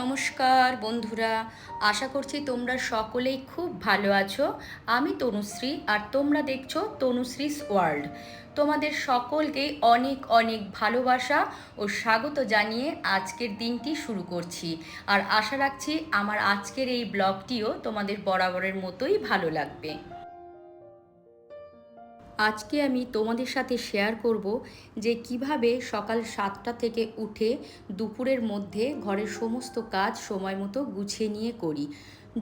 নমস্কার বন্ধুরা, আশা করছি তোমরা সকলেই খুব ভালো আছো। আমি তনুশ্রী আর তোমরা দেখছো তনুশ্রীস ওয়ার্ল্ড। তোমাদের সকলকে অনেক অনেক ভালোবাসা ও স্বাগত জানিয়ে আজকের দিনটি শুরু করছি। আর আশা রাখছি আমার আজকের এই ব্লগটিও তোমাদের বরাবরের মতোই ভালো লাগবে। আজকে আমি তোমাদের সাথে শেয়ার করব যে কিভাবে সকাল 7টা থেকে উঠে দুপুরের মধ্যে ঘরের সমস্ত কাজ সময় মতো গুছিয়ে নিয়ে করি।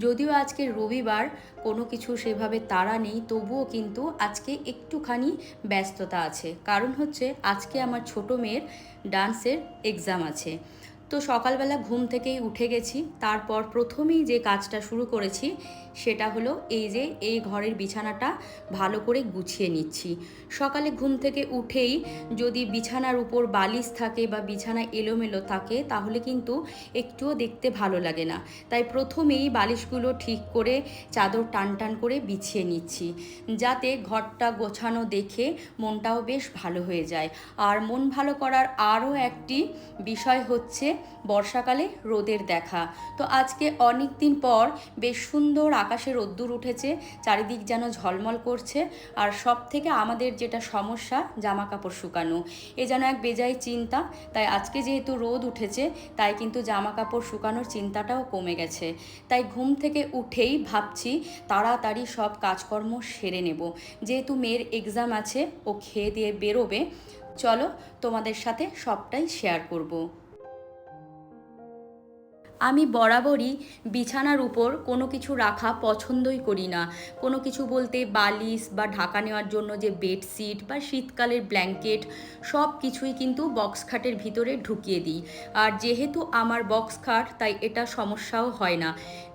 যদিও আজকে রবিবার, কোনো কিছু সেভাবে তাড়া নেই, তবুও কিন্তু আজকে একটুখানি ব্যস্ততা আছে। কারণ হচ্ছে আজকে আমার ছোট মেয়ের ডান্সের এক্সাম আছে। তো সকালবেলা ঘুম থেকেই উঠে গেছি, তারপর প্রথমেই যে কাজটা শুরু করেছি সেটা হলো এই ঘরের বিছানাটা ভালো করে গুছিয়ে নিচ্ছি। সকালে ঘুম থেকে উঠেই যদি বিছানার উপর বালিশ থাকে বা বিছানা এলোমেলো থাকে তাহলে কিন্তু একটুও দেখতে ভালো লাগে না। তাই প্রথমেই বালিশগুলো ঠিক করে চাদর টান টান করে বিছিয়ে নিচ্ছি, যাতে ঘরটা গোছানো দেখে মনটাও বেশ ভালো হয়ে যায়। আর মন ভালো করার আরও একটি বিষয় হচ্ছে বর্ষাকালে রোদের দেখা। তো আজকে অনেক দিন পর বেশ সুন্দর আকাশে রোদ্দুর উঠেছে, চারিদিক যেন ঝলমল করছে। আর সব থেকে আমাদের যেটা সমস্যা, জামা কাপড় শুকানো, এ যেন এক বেজায় চিন্তা। তাই আজকে যেহেতু রোদ উঠেছে, তাই কিন্তু জামা কাপড় শুকানোর চিন্তাটাও কমে গেছে। তাই ঘুম থেকে উঠেই ভাবছি তাড়াতাড়ি সব কাজকর্ম সেরে নেব, যেহেতু মেয়ের এক্সাম আছে, ও খেয়ে দিয়ে বেরোবে। চলো তোমাদের সাথে সবটাই শেয়ার করব। আমি বরাবরই বিছানার উপর কোনো কিছু রাখা পছন্দই করি না। কোনো কিছু বলতে বালিশ বা ঢাকা নেওয়ার জন্য যে বেডশিট বা শীতকালের ব্ল্যাঙ্কেট, সব কিছুই কিন্তু বক্স খাটের ভিতরে ঢুকিয়ে দিই। আর যেহেতু আমার বক্স খাট, তাই এটা সমস্যাও হয় না।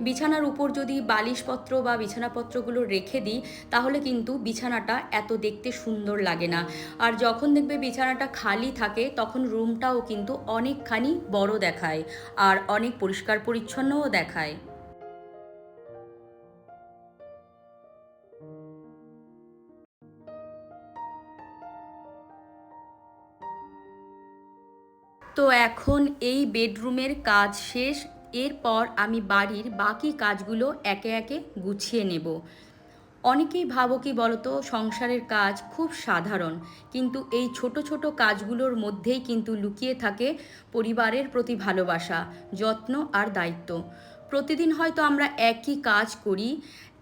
বিছানার উপর যদি বালিশপত্র বা বিছানাপত্রগুলো রেখে দিই তাহলে কিন্তু বিছানাটা এত দেখতে সুন্দর লাগে না। আর যখন দেখবে বিছানাটা খালি থাকে তখন রুমটাও কিন্তু অনেকখানি বড় দেখায় আর অনেক পরিষ্কার পরিচ্ছন্নও দেখায়। তো এখন এই বেডরুমের কাজ শেষ। এরপর আমি বাড়ির বাকি কাজগুলো একে একে গুছিয়ে নেব। অনেকেই ভাবো কি বলতো, সংসারের কাজ খুব সাধারণ, কিন্তু এই ছোট ছোট কাজগুলোর মধ্যেই কিন্তু লুকিয়ে থাকে পরিবারের প্রতি ভালোবাসা, যত্ন আর দায়িত্ব। প্রতিদিন হয়তো আমরা একই কাজ করি,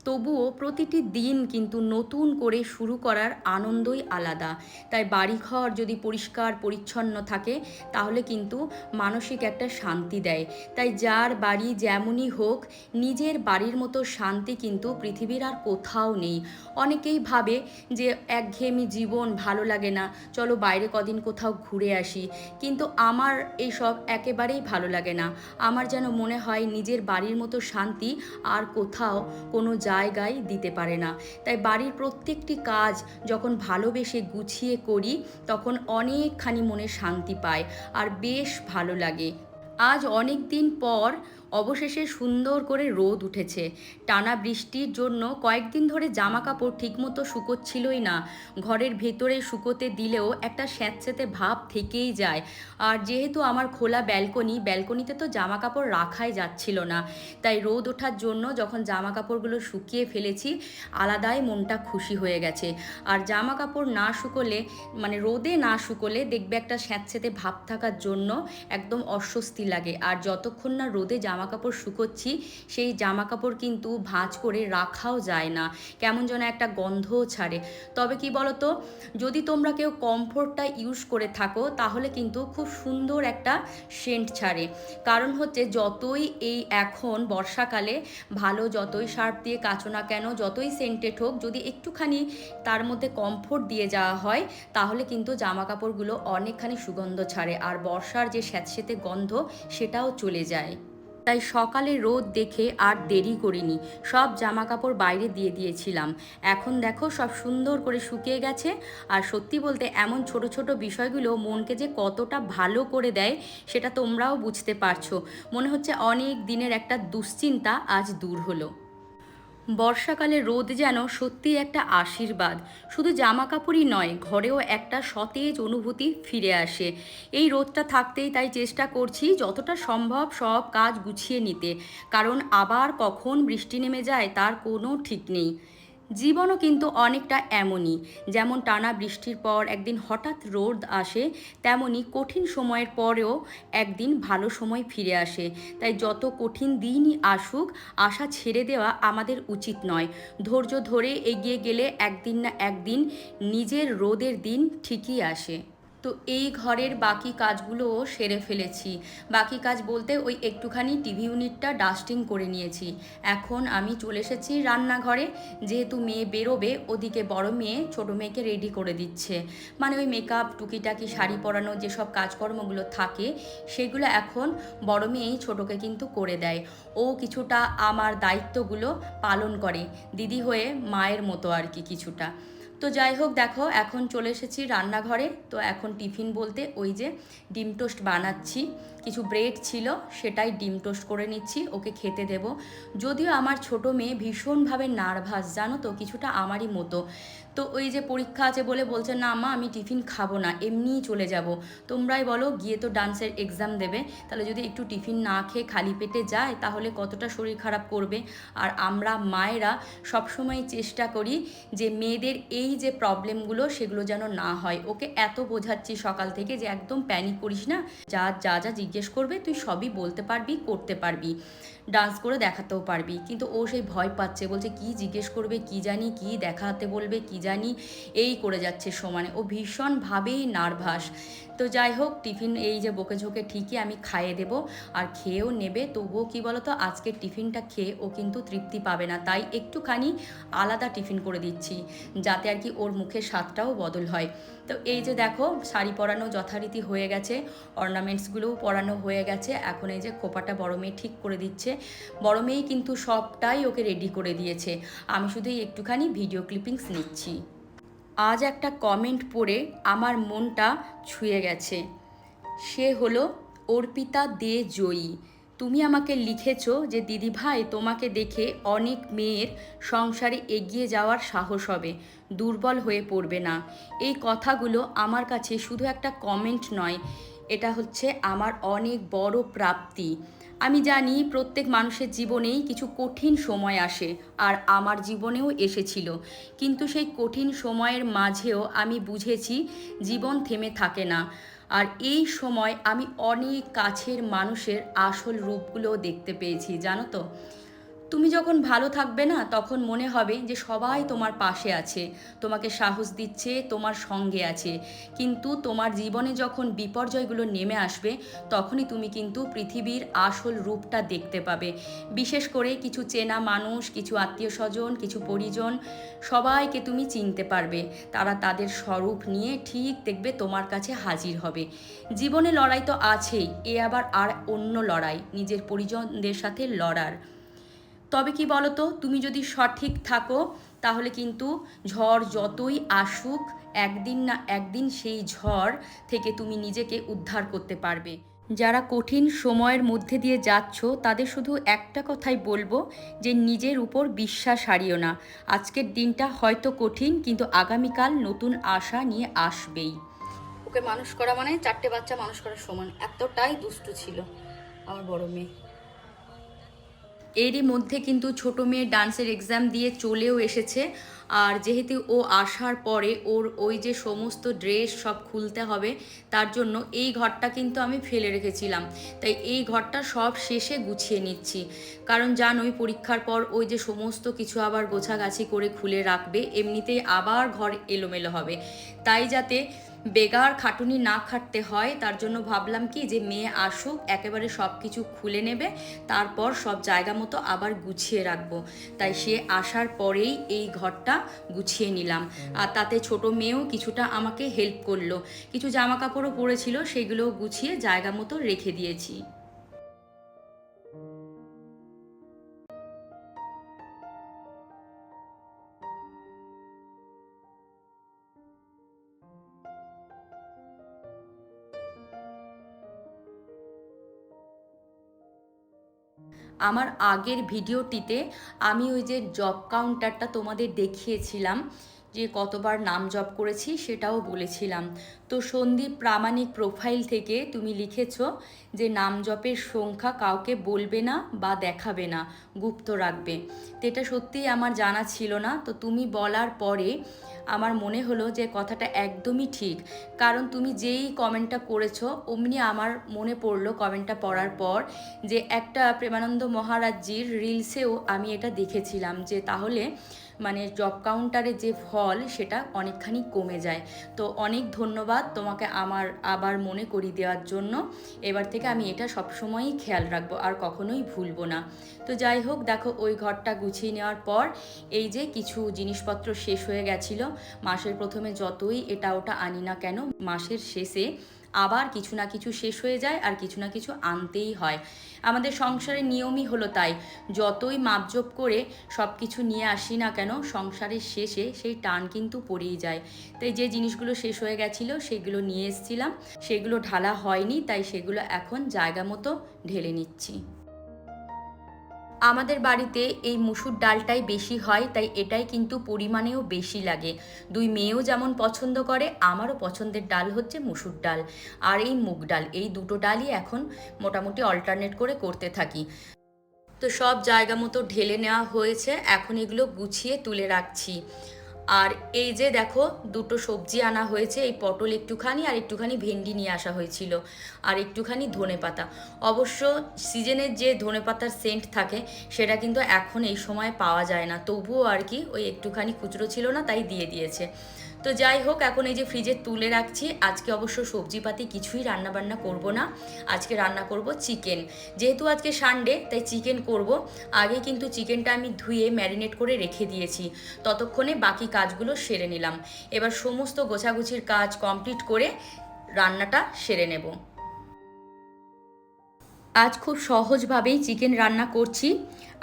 তবুও প্রতিটি দিন কিন্তু নতুন করে শুরু করার আনন্দই আলাদা। তাই বাড়িঘর যদি পরিষ্কার পরিচ্ছন্ন থাকে তাহলে কিন্তু মানসিক একটা শান্তি দেয়। তাই যার বাড়ি যেমনই হোক, নিজের বাড়ির মতো শান্তি কিন্তু পৃথিবীর আর কোথাও নেই। অনেকেই ভাবে যে একঘেয়েমি জীবন, ভালো লাগে না, চলো বাইরে কদিন কোথাও ঘুরে আসি, কিন্তু আমার এইসব একেবারেই ভালো লাগে না। আমার যেন মনে হয় নিজের বাড়ির মতো শান্তি আর কোথাও কোনো জায়গায় দিতে পারে না। তাই বাড়ির প্রত্যেকটি কাজ যখন ভালোবেসে গুছিয়ে করি তখন অনেকখানি মনে শান্তি পায় আর বেশ ভালো লাগে। আজ অনেক দিন পর অবশেষে সুন্দর করে রোদ উঠেছে। টানা বৃষ্টির জন্য কয়েকদিন ধরে জামা কাপড় ঠিকমতো শুকোচ্ছিলই না। ঘরের ভেতরে শুকোতে দিলেও একটা স্যাঁতস্যাঁতে ভাব থেকেই যায়। আর যেহেতু আমার খোলা ব্যালকনিতে তো জামা কাপড় রাখাই যাচ্ছিল না। তাই রোদ ওঠার জন্য যখন জামা কাপড়গুলো শুকিয়ে ফেলেছি, আলাদাই মনটা খুশি হয়ে গেছে। আর জামা কাপড় না শুকোলে, মানে রোদে না শুকোলে দেখবে একটা স্যাঁতস্যাঁতে ভাব থাকার জন্য একদম অস্বস্তি লাগে। আর যতক্ষণ না রোদে জামা কাপড় শুকোচ্ছি, সেই জামা কাপড় কিন্তু ভাঁজ করে রাখাও যায় না, কেমন যেন একটা গন্ধও ছাড়ে। তবে কি বলতো, যদি তোমরা কেউ কমফোর্টটা ইউজ করে থাকো তাহলে কিন্তু খুব সুন্দর একটা সেন্ট ছাড়ে। কারণ হচ্ছে যতই এই এখন বর্ষাকালে ভালো যতই সার্ফ দিয়ে কাচো না কেন, যতই সেন্টেড হোক, যদি একটুখানি তার মধ্যে কমফোর্ট দিয়ে যাওয়া হয় তাহলে কিন্তু জামা কাপড়গুলো অনেকখানি সুগন্ধ ছাড়ে আর বর্ষার যে স্যাঁতসেঁতে গন্ধ সেটাও চলে যায়। তাই সকালে রোদ দেখে আর দেরি করিনি, সব জামা কাপড় বাইরে দিয়ে দিয়েছিলাম। এখন দেখো সব সুন্দর করে শুকিয়ে গেছে। আর সত্যি বলতে এমন ছোট ছোট বিষয়গুলো মনকে যে কতটা ভালো করে দেয় সেটা তোমরাও বুঝতে পারছো। মনে হচ্ছে অনেক দিনের একটা দুশ্চিন্তা আজ দূর হলো। বর্ষাকালে রোদ যেন সত্যিই একটা আশীর্বাদ। শুধু জামা কাপড়ই নয়, ঘরেও একটা সতেজ অনুভূতি ফিরে আসে। এই রোদটা থাকতেই তাই চেষ্টা করছি যতটা সম্ভব সব কাজ গুছিয়ে নিতে, কারণ আবার কখন বৃষ্টি নেমে যায় তার কোনো ঠিক নেই। জীবনও কিন্তু অনেকটা এমনই, যেমন টানা বৃষ্টির পর একদিন হঠাৎ রোদ আসে, তেমনি কঠিন সময়ের পরেও একদিন ভালো সময় ফিরে আসে। তাই যত কঠিন দিনই আসুক, আশা ছেড়ে দেওয়া আমাদের উচিত নয়। ধৈর্য ধরে এগিয়ে গেলে একদিন না একদিন নিজের রোদের দিন ঠিকই আসে। তো এই ঘরের বাকি কাজগুলোও সেরে ফেলেছি। বাকি কাজ বলতে ওই একটুখানি টিভি ইউনিটটা ডাস্টিং করে নিয়েছি। এখন আমি চলে এসেছি রান্নাঘরে। যেহেতু মেয়ে বেরোবে, ওদিকে বড় মেয়ে ছোটো মেয়েকে রেডি করে দিচ্ছে। মানে ওই মেকআপ, টুকিটাকি, শাড়ি পরানো যেসব কাজকর্মগুলো থাকে সেগুলো এখন বড় মেয়েই ছোটোকে কিন্তু করে দেয়। ও কিছুটা আমার দায়িত্বগুলো পালন করে, দিদি হয়ে মায়ের মতো আর কি কিছুটা। তো যাই হোক, দেখো এখন চলে এসেছি রান্নাঘরে। তো এখন টিফিন বলতে ওই যে ডিম টোস্ট বানাচ্ছি। কিছু ব্রেড ছিল, সেটাই ডিম টোস্ট করে নিচ্ছি, ওকে খেতে দেব। যদিও আমার ছোটো মেয়ে ভীষণভাবে নার্ভাস, জানো তো, কিছুটা আমারই মতো। তো ওই যে পরীক্ষা আছে বলে বলছে, না মা আমি টিফিন খাবো না, এমনিই চলে যাব। তোমরাই বলো, গিয়ে তো ডান্সের এক্সাম দেবে, তাহলে যদি একটু টিফিন না খেয়ে খালি পেটে যায় তাহলে কতটা শরীর খারাপ করবে। আর আমরা মায়েরা সবসময় চেষ্টা করি যে মেয়েদের এই যে প্রবলেমগুলো সেগুলো যেন না হয়। ওকে এত বোঝাচ্ছি সকাল থেকে যে একদম প্যানিক করিস না, যা যা যা জিজ্ঞেস করবে তুই সবই বলতে পারবি, করতে পারবি, ডান্স করে দেখাতেও পারবি। কিন্তু ও সেই ভয় পাচ্ছে, বলছে কি জিজ্ঞেস করবে কি জানি, কি দেখাতে বলবে কি জানি, এই করে যাচ্ছে সমানে। ও ভীষণভাবেই নার্ভাস। তো যাই হোক, টিফিন এই যে বকে ঝোঁকে ঠিকই আমি খাইয়ে দেবো, আর খেয়েও নেবে। তবুও কী বলতো, আজকের টিফিনটা খেয়ে ও কিন্তু তৃপ্তি পাবে না, তাই একটুখানি আলাদা টিফিন করে দিচ্ছি, যাতে আর কি ওর মুখের স্বাদটাও বদল হয়। তো এই যে দেখো, শাড়ি পরানো যথারীতি হয়ে গেছে, অর্নামেন্টসগুলোও পরানো হয়ে গেছে। এখন এই যে খোপাটা বড় মেয়ে ঠিক করে দিচ্ছে। বড় মেয়েই কিন্তু সবটাই ওকে রেডি করে দিয়েছে, আমি শুধু একটুখানি ভিডিও ক্লিপিংস নিচ্ছি। আজ একটা কমেন্ট পড়ে আমার মনটা ছুঁয়ে গেছে। সে হলো অর্পিতা দে জয়ী। তুমি আমাকে লিখেছো যে দিদি ভাই, তোমাকে দেখে অনেক মেয়ের সংসারে এগিয়ে যাওয়ার সাহস হবে, দুর্বল হয়ে পড়বে না। এই কথাগুলো আমার কাছে শুধু একটা কমেন্ট নয়, এটা হচ্ছে আমার অনেক বড় প্রাপ্তি। আমি জানি প্রত্যেক মানুষের জীবনেই কিছু কঠিন সময় আসে, আর আমার জীবনেও এসেছিল। কিন্তু সেই কঠিন সময়ের মাঝেও আমি বুঝেছি জীবন থেমে থাকে না। আর এই সময় আমি অনেক কাছের মানুষের আসল রূপগুলোও দেখতে পেয়েছি, জানো তো। তুমি যখন ভালো থাকবে না, তখন মনে হবে যে সবাই তোমার পাশে আছে, তোমাকে সাহস দিচ্ছে, তোমার সঙ্গে আছে। কিন্তু তোমার জীবনে যখন বিপর্যয়গুলো নেমে আসবে, তখনই তুমি কিন্তু পৃথিবীর আসল রূপটা দেখতে পাবে। বিশেষ করে কিছু চেনা মানুষ, কিছু আত্মীয় স্বজন, কিছু পরিজন, সবাইকে তুমি চিনতে পারবে। তারা তাদের স্বরূপ নিয়ে ঠিক দেখবে তোমার কাছে হাজির হবে। জীবনে লড়াই তো আছেই, এ আবার আর অন্য লড়াই, নিজের পরিজনদের সাথে লড়ার। তবে কি বলতো, তুমি যদি সঠিক থাকো তাহলে কিন্তু ঝড় যতই আসুক, একদিন না একদিন সেই ঝড় থেকে তুমি নিজেকে উদ্ধার করতে পারবে। যারা কঠিন সময়ের মধ্যে দিয়ে যাচ্ছ, তাদের শুধু একটা কথাই বলবো, যে নিজের উপর বিশ্বাস হারিও না। আজকের দিনটা হয়তো কঠিন, কিন্তু আগামীকাল নতুন আশা নিয়ে আসবেই। ওকে মানুষ করা মানে 4টে বাচ্চা মানুষ করার সমান, এতটাই দুষ্টু ছিল আমার বড় মেয়ে। এরই মধ্যে কিন্তু ছোটো মেয়ে ডান্সের এক্সাম দিয়ে চলেও এসেছে। আর যেহেতু ও আসার পরে ওর ওই যে সমস্ত ড্রেস সব খুলতে হবে, তার জন্য এই ঘরটা কিন্তু আমি ফেলে রেখেছিলাম। তাই এই ঘরটা সব শেষে গুছিয়ে নিচ্ছি, কারণ জানোই পরীক্ষার পর ওই যে সমস্ত কিছু আবার গোছাগাছি করে খুলে রাখবে, এমনিতেই আবার ঘর এলোমেলো হবে। তাই যাতে বেগার খাটুনি না খাটতে হয়, তার জন্য ভাবলাম কি যে মেয়ে আসুক, একেবারে সব কিছু খুলে নেবে, তারপর সব জায়গা মতো আবার গুছিয়ে রাখবো। তাই সে আসার পরেই এই ঘরটা গুছিয়ে নিলাম। আর তাতে ছোট মেয়েও কিছুটা আমাকে হেল্প করলো, কিছু জামা কাপড়ও পরেছিল, সেগুলোও গুছিয়ে জায়গা মতো রেখে দিয়েছি। আমার আগের ভিডিওটিতে আমি ওই যে জব কাউন্টারটা তোমাদের দেখিয়েছিলাম, যে কতবার নাম জপ করেছি সেটাও বলেছিলাম। তো সন্দীপ প্রামাণিক প্রোফাইল থেকে তুমি লিখেছো যে নাম জপের সংখ্যা কাউকে বলবে না বা দেখাবে না, গুপ্ত রাখবে। তো এটা সত্যিই আমার জানা ছিল না। তো তুমি বলার পরে আমার মনে হলো যে কথাটা একদমই ঠিক, কারণ তুমি যেই কমেন্টটা করেছো অমনি আমার মনে পড়লো কমেন্টটা পড়ার পর যে একটা প্রেমানন্দ মহারাজজির রিলসেও আমি এটা দেখেছিলাম, যে তাহলে মানে জব কাউন্টারে যে ফল সেটা অনেকখানি কমে যায়। তো অনেক ধন্যবাদ তোমাকে আমার আবার মনে করিয়ে দেওয়ার জন্য। এবার থেকে আমি এটা সবসময়ই খেয়াল রাখবো আর কখনোই ভুলবো না। তো যাই হোক, দেখো ওই ঘরটা গুছিয়ে নেওয়ার পর এই যে কিছু জিনিসপত্র শেষ হয়ে গেছিলো। মাসের প্রথমে যতই এটা ওটা আনি না কেন, মাসের শেষে আবার কিছু না কিছু শেষ হয়ে যায় আর কিছু না কিছু আনতেই হয়। আমাদের সংসারের নিয়মই হলো তাই, যতই মাপজোপ করে সব কিছু নিয়ে আসি না কেন, সংসারের শেষে সেই টান কিন্তু পড়েই যায়। তাই যে জিনিসগুলো শেষ হয়ে গেছিলো সেগুলো নিয়ে এসেছিলাম, সেগুলো ঢালা হয়নি, তাই সেগুলো এখন জায়গা মতো ঢেলে নিচ্ছি। আমাদের বাড়িতে এই মুসুর ডালটাই বেশি হয়, তাই এটাই কিন্তু পরিমাণেও বেশি লাগে। দুই মেয়েও যেমন পছন্দ করে, আমারও পছন্দের ডাল হচ্ছে মুসুর ডাল আর এই মুগ ডাল, এই দুটো ডালই এখন মোটামুটি অল্টারনেট করে করতে থাকি। তো সব জায়গা মতো ঢেলে নেওয়া হয়েছে, এখন এগুলো গুছিয়ে তুলে রাখছি। আর এই যে দেখো দুটো সবজি আনা হয়েছে, এই পটল একটুখানি আর একটুখানি ভেন্ডি নিয়ে আসা হয়েছিল, আর একটুখানি ধনেপাতা। অবশ্য সিজনের যে ধনেপাতার সেন্ট থাকে সেটা কিন্তু এখন এই সময় পাওয়া যায় না, তবুও আর কি ওই একটুখানি খুচরো ছিল না তাই দিয়ে দিয়েছে। তো যাই হোক, এখন এই যে ফ্রিজে তুলে রাখছি। আজকে অবশ্য সবজিপাতি কিছুই রান্নাবান্না করব না, আজকে রান্না করব চিকেন। যেহেতু আজকে সানডে তাই চিকেন করব। আগে কিন্তু চিকেনটা আমি ধুয়ে ম্যারিনেট করে রেখে দিয়েছি, ততক্ষণে বাকি কাজগুলো সেরে নিলাম। এবার সমস্ত গোছাগুছির কাজ কমপ্লিট করে রান্নাটা সেরে নেব। আজ খুব সহজভাবেই চিকেন রান্না করছি।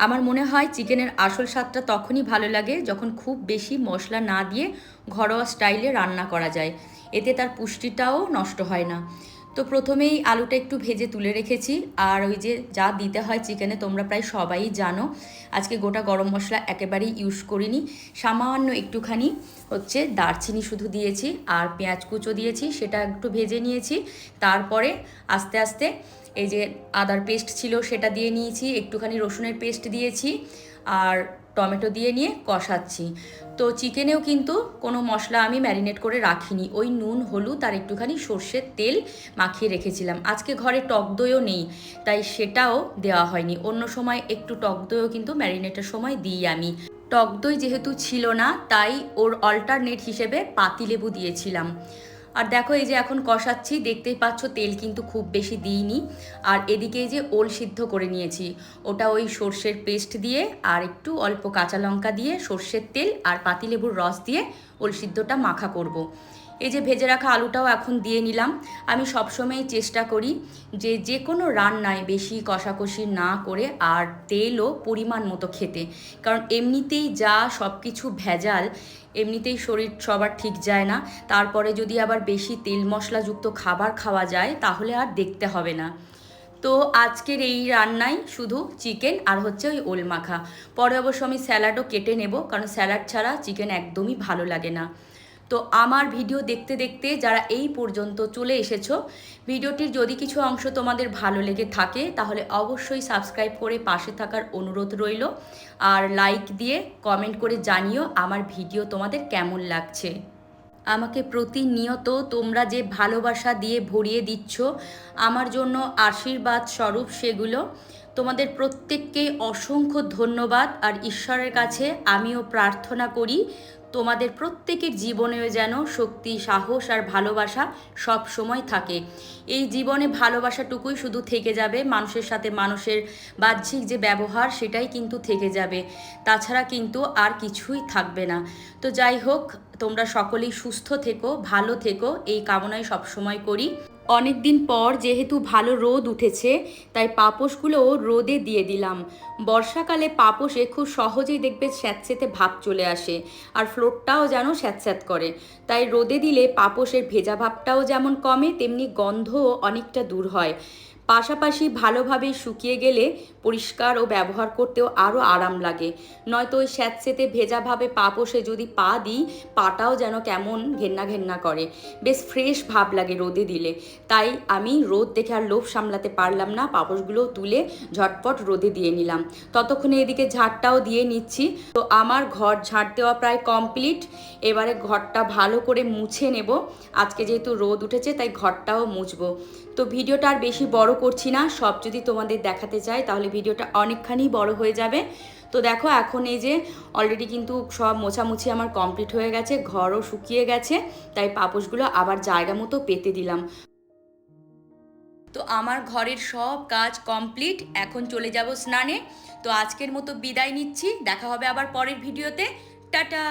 আমার মনে হয় চিকেনের আসল স্বাদটা তখনই ভালো লাগে যখন খুব বেশি মশলা না দিয়ে ঘরোয়া স্টাইলে রান্না করা যায়, এতে তার পুষ্টিটাও নষ্ট হয় না। তো প্রথমেই আলুটা একটু ভেজে তুলে রেখেছি, আর ওই যে যা দিতে হয় চিকেনে তোমরা প্রায় সবাই জানো। আজকে গোটা গরম মশলা একেবারেই ইউজ করিনি, সামান্য একটুখানি হচ্ছে দারচিনি শুধু দিয়েছি আর পেঁয়াজ কুচো দিয়েছি, সেটা একটু ভেজে নিয়েছি। তারপরে আস্তে আস্তে এই যে আদার পেস্ট ছিল সেটা দিয়ে নিয়েছি, একটুখানি রসুনের পেস্ট দিয়েছি আর টমেটো দিয়ে নিয়ে কষাচ্ছি। তো চিকেনেও কিন্তু কোনো মশলা আমি ম্যারিনেট করে রাখিনি, ওই নুন হলুদ আর একটুখানি সর্ষের তেল মাখিয়ে রেখেছিলাম। আজকে ঘরে টক দইও নেই, তাই সেটাও দেওয়া হয়নি। অন্য সময় একটু টক দইও কিন্তু ম্যারিনেটের সময় দিই আমি। টক দই যেহেতু ছিল না তাই ওর অল্টারনেট হিসেবে পাতিলেবু দিয়েছিলাম। আর দেখো এই যে এখন কষাচ্ছি, দেখতেই পাচ্ছ তেল কিন্তু খুব বেশি দিইনি। আর এদিকে এই যে ওল সিদ্ধ করে নিয়েছি, ওটা ওই সর্ষের পেস্ট দিয়ে আর একটু অল্প কাঁচা লঙ্কা দিয়ে সর্ষের তেল আর পাতিলেবুর রস দিয়ে ওল সিদ্ধটা মাখা করব। এই যে ভেজে রাখা আলুটাও এখন দিয়ে নিলাম। আমি সবসময় চেষ্টা করি যে যে কোনো রান্নায় বেশি কষাকষি না করে আর তেলও পরিমাণ মতো খেতে, কারণ এমনিতেই যা সব কিছু ভেজাল, এমনিতেই শরীর সবার ঠিক যায় না, তারপরে যদি আবার বেশি তেল মশলাযুক্ত খাবার খাওয়া যায় তাহলে আর দেখতে হবে না। তো আজকের এই রান্নায় শুধু চিকেন আর হচ্ছে ওই ওল মাখা। পরে অবশ্য আমি স্যালাডও কেটে নেব, কারণ স্যালাড ছাড়া চিকেন একদমই ভালো লাগে না। তো আমার ভিডিও দেখতে দেখতে যারা এই পর্যন্ত চলে এসেছো, ভিডিওটির যদি কিছু অংশ তোমাদের ভালো লেগে থাকে তাহলে অবশ্যই সাবস্ক্রাইব করে পাশে থাকার অনুরোধ রইল, আর লাইক দিয়ে কমেন্ট করে জানিও আমার ভিডিও তোমাদের কেমন লাগছে। আমাকে প্রতিনিয়ত তোমরা যে ভালোবাসা দিয়ে ভরিয়ে দিচ্ছ আমার জন্য আশীর্বাদ স্বরূপ, সেগুলো তোমাদের প্রত্যেককেই অসংখ্য ধন্যবাদ। আর ঈশ্বরের কাছে আমিও প্রার্থনা করি তোমাদের প্রত্যেকের জীবনেও যেন শক্তি, সাহস আর ভালোবাসা সব সময় থাকে। এই জীবনে ভালোবাসাটুকুই শুধু থেকে যাবে, মানুষের সাথে মানুষের বাহ্যিক যে ব্যবহার সেটাই কিন্তু থেকে যাবে, তাছাড়া কিন্তু আর কিছুই থাকবে না। তো যাই হোক, তোমরা সকলেই সুস্থ থেকো, ভালো থেকো, এই কামনাই সবসময় করি। অনেক দিন পর যেহেতু ভালো রোদ উঠেছে তাই পাপোশগুলো রোদে দিয়ে দিলাম। বর্ষাকালে পাপোশে খুব সহজেই দেখবে স্যাঁতসেঁতে ভাব চলে আসে আর ফ্লোরটাও যেন স্যাঁতস্যাঁত করে, তাই রোদে দিলে পাপোশের ভেজা ভাবটাও যেমন কমে তেমনি গন্ধও অনেকটা দূর হয়। পাশাপাশি ভালোভাবে শুকিয়ে গেলে পরিষ্কার ও ব্যবহার করতেও আরও আরাম লাগে। নয়তো ওই স্যাঁতসেঁতে ভেজাভাবে পাপোশে যদি পা দিই, পাটাও যেন কেমন ঘেন্না ঘেন্না করে, বেশ ফ্রেশ ভাব লাগে রোদে দিলে। তাই আমি রোদ দেখে আর লোভ সামলাতে পারলাম না, পাপোশগুলো তুলে ঝটপট রোদে দিয়ে নিলাম। ততক্ষণে এদিকে ঝাড়টাও দিয়ে নিচ্ছি। তো আমার ঘর ঝাড় দেওয়া প্রায় কমপ্লিট। এবারে ঘরটা ভালো করে মুছে নেব। আজকে যেহেতু রোদ উঠেছে তাই ঘরটাও মুছবো। তো ভিডিওটা আর বেশি বড় করছি না, সব যদি তোমাদের দেখাতে চাই তাহলে ভিডিওটা অনেকখানি বড় হয়ে যাবে। তো দেখো এখন এই যে অলরেডি কিন্তু সব মোছামুছি আমার কমপ্লিট হয়ে গেছে, ঘরও শুকিয়ে গেছে, তাই পাপোশগুলো আবার জায়গা মতো পেতে দিলাম। তো আমার ঘরের সব কাজ কমপ্লিট, এখন চলে যাব স্নানে। তো আজকের মতো বিদায় নিচ্ছি, দেখা হবে আবার পরের ভিডিওতে। টাটা।